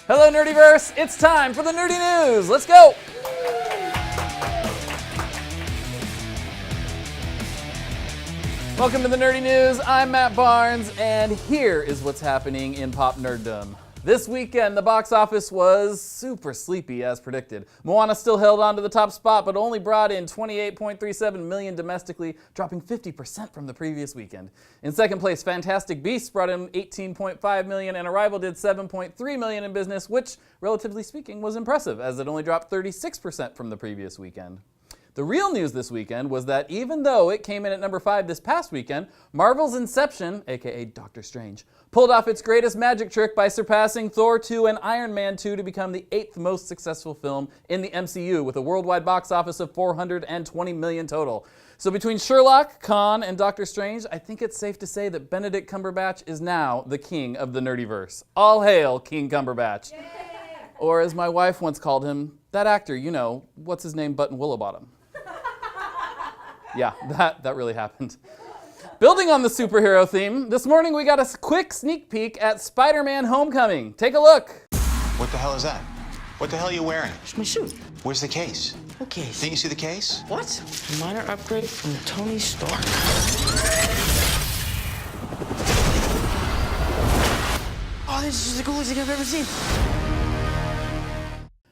Hello, Nerdyverse! It's time for the Nerdy News! Let's go! Welcome to the Nerdy News. I'm Matt Barnes, and here is what's happening in pop nerddom. This weekend, the box office was super sleepy as predicted. Moana still held on to the top spot, but only brought in $28.37 million domestically, dropping 50% from the previous weekend. In second place, Fantastic Beasts brought in $18.5 million, and Arrival did $7.3 million in business, which, relatively speaking, was impressive, as it only dropped 36% from the previous weekend. The real news this weekend was that even though it came in at number 5 this past weekend, Marvel's Inception, aka Doctor Strange, pulled off its greatest magic trick by surpassing Thor 2 and Iron Man 2 to become the 8th most successful film in the MCU, with a worldwide box office of $420 million total. So between Sherlock, Khan, and Doctor Strange, I think it's safe to say that Benedict Cumberbatch is now the king of the Nerdyverse. All hail King Cumberbatch. Yay! Or as my wife once called him, that actor, you know, what's his name, Button Willowbottom. Yeah, that really happened. Building on the superhero theme, this morning we got a quick sneak peek at Spider-Man Homecoming. Take a look. What the hell is that? What the hell are you wearing? It's my suit. Where's the case? What case? Didn't you see the case? What? A minor upgrade from Tony Stark. Oh, this is the coolest thing I've ever seen.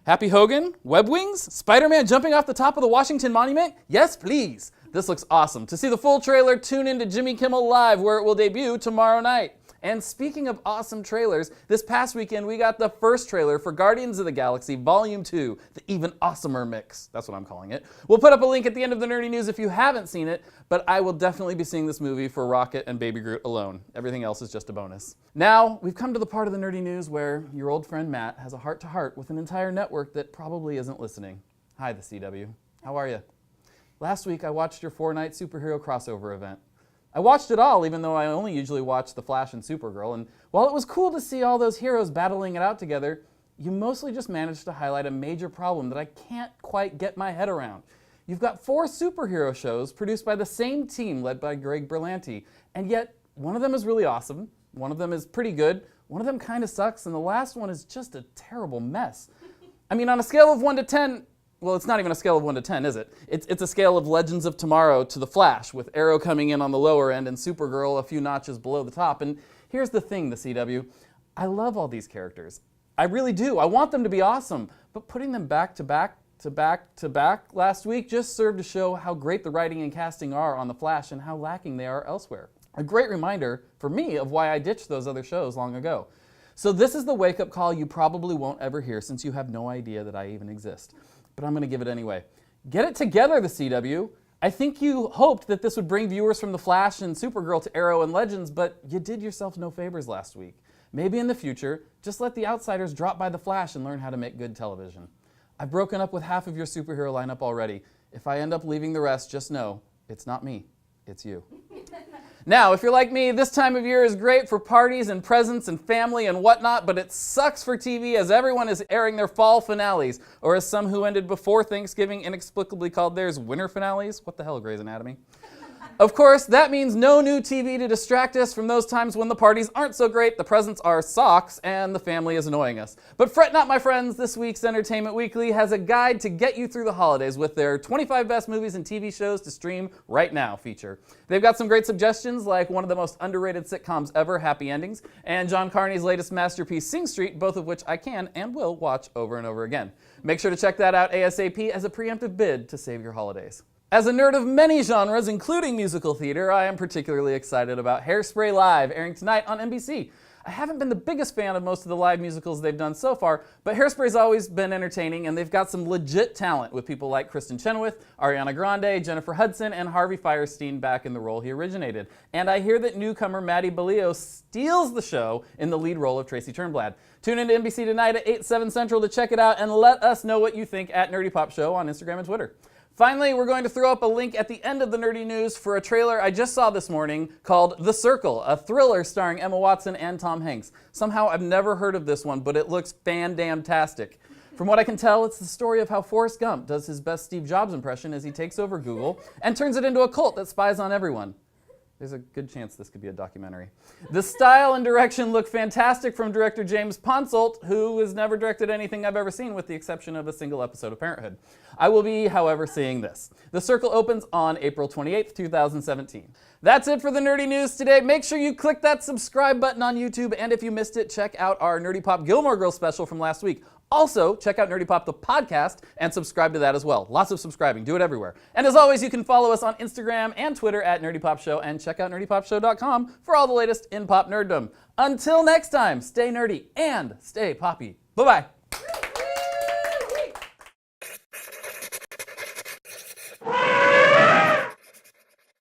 Happy Hogan? Web wings? Spider-Man jumping off the top of the Washington Monument? Yes, please. This looks awesome. To see the full trailer, tune in to Jimmy Kimmel Live, where it will debut tomorrow night. And speaking of awesome trailers, this past weekend we got the first trailer for Guardians of the Galaxy Volume 2, the even awesomer mix. That's what I'm calling it. We'll put up a link at the end of the Nerdy News if you haven't seen it, but I will definitely be seeing this movie for Rocket and Baby Groot alone. Everything else is just a bonus. Now, we've come to the part of the Nerdy News where your old friend Matt has a heart-to-heart with an entire network that probably isn't listening. Hi, the CW. How are you? Last week, I watched your 4-night superhero crossover event. I watched it all, even though I only usually watch The Flash and Supergirl, and while it was cool to see all those heroes battling it out together, you mostly just managed to highlight a major problem that I can't quite get my head around. You've got 4 superhero shows produced by the same team led by Greg Berlanti, and yet one of them is really awesome, one of them is pretty good, one of them kind of sucks, and the last one is just a terrible mess. I mean, on a scale of 1 to 10, well, it's not even a scale of 1 to 10, is it? It's a scale of Legends of Tomorrow to The Flash, with Arrow coming in on the lower end and Supergirl a few notches below the top. And here's the thing, the CW. I love all these characters. I really do. I want them to be awesome. But putting them back to back to back to back last week just served to show how great the writing and casting are on The Flash and how lacking they are elsewhere. A great reminder, for me, of why I ditched those other shows long ago. So this is the wake-up call you probably won't ever hear, since you have no idea that I even exist. But I'm going to give it anyway. Get it together, the CW. I think you hoped that this would bring viewers from The Flash and Supergirl to Arrow and Legends, but you did yourself no favors last week. Maybe in the future, just let the outsiders drop by The Flash and learn how to make good television. I've broken up with half of your superhero lineup already. If I end up leaving the rest, just know, it's not me, it's you. Now, if you're like me, this time of year is great for parties and presents and family and whatnot, but it sucks for TV as everyone is airing their fall finales, or as some who ended before Thanksgiving inexplicably called theirs winter finales. What the hell, Grey's Anatomy? Of course, that means no new TV to distract us from those times when the parties aren't so great, the presents are socks, and the family is annoying us. But fret not, my friends, this week's Entertainment Weekly has a guide to get you through the holidays with their 25 best movies and TV shows to stream right now feature. They've got some great suggestions, like one of the most underrated sitcoms ever, Happy Endings, and John Carney's latest masterpiece, Sing Street, both of which I can and will watch over and over again. Make sure to check that out ASAP as a preemptive bid to save your holidays. As a nerd of many genres, including musical theater, I am particularly excited about Hairspray Live, airing tonight on NBC. I haven't been the biggest fan of most of the live musicals they've done so far, but Hairspray's always been entertaining, and they've got some legit talent with people like Kristen Chenoweth, Ariana Grande, Jennifer Hudson, and Harvey Fierstein back in the role he originated. And I hear that newcomer Maddie Bellio steals the show in the lead role of Tracy Turnblad. Tune into NBC tonight at 8, 7 Central to check it out, and let us know what you think at Nerdy Pop Show on Instagram and Twitter. Finally, we're going to throw up a link at the end of the Nerdy News for a trailer I just saw this morning called The Circle, a thriller starring Emma Watson and Tom Hanks. Somehow I've never heard of this one, but it looks fan-damn-tastic. From what I can tell, it's the story of how Forrest Gump does his best Steve Jobs impression as he takes over Google and turns it into a cult that spies on everyone. There's a good chance this could be a documentary. The style and direction look fantastic from director James Ponsoldt, who has never directed anything I've ever seen with the exception of a single episode of Parenthood. I will be, however, seeing this. The Circle opens on April 28th, 2017. That's it for the nerdy news today. Make sure you click that subscribe button on YouTube, and if you missed it, check out our Nerdy Pop Gilmore Girls special from last week. Also, check out Nerdy Pop the podcast and subscribe to that as well. Lots of subscribing. Do it everywhere. And as always, you can follow us on Instagram and Twitter at Nerdy Pop Show, and check out nerdypopshow.com for all the latest in pop nerddom. Until next time, stay nerdy and stay poppy. Bye-bye.